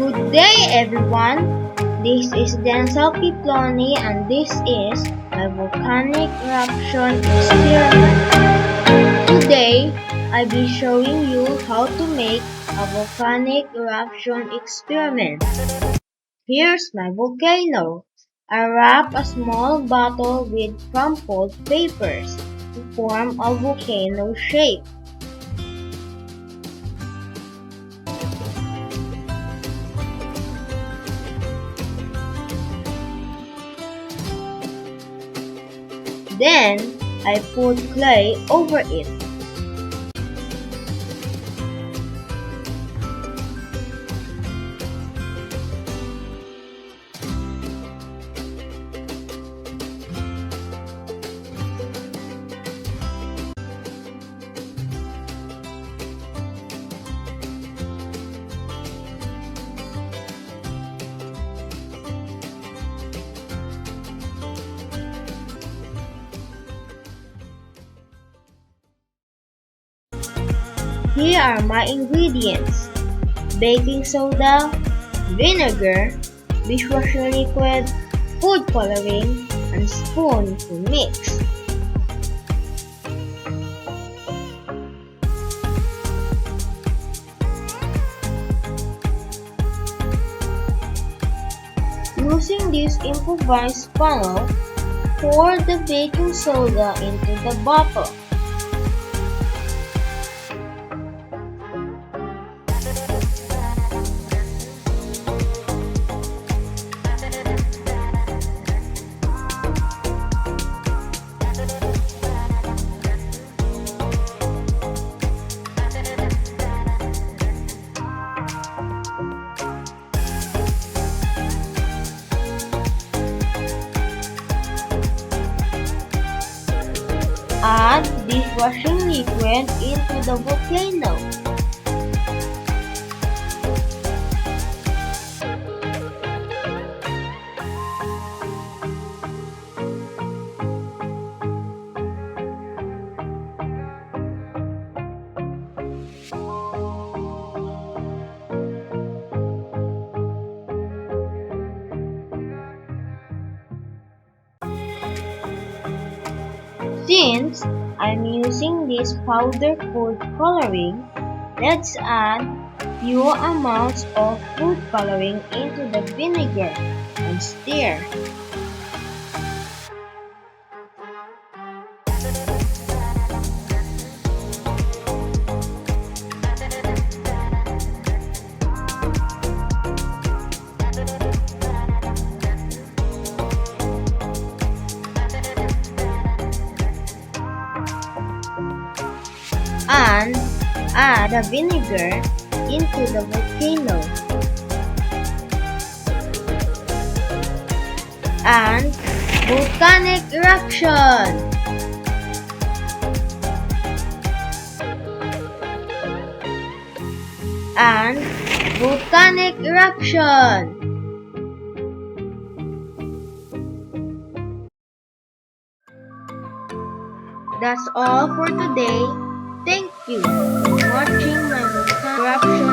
Good day everyone, this is Denzel Kiploni and this is my volcanic eruption experiment. Today, I'll be showing you how to make a volcanic eruption experiment. Here's my volcano. I wrap a small bottle with crumpled papers to form a volcano shape. Then, I put clay over it. Here are my ingredients: baking soda, vinegar, dishwashing liquid, food coloring, and spoon to mix. Using this improvised funnel, pour the baking soda into the bottle. Add dishwashing liquid into the volcano. Since I'm using this powder food coloring, let's add few amounts of food coloring into the vinegar and stir. And add the vinegar into the volcano. And volcanic eruption! And volcanic eruption! That's all for today. Thank you for watching my volcanic eruption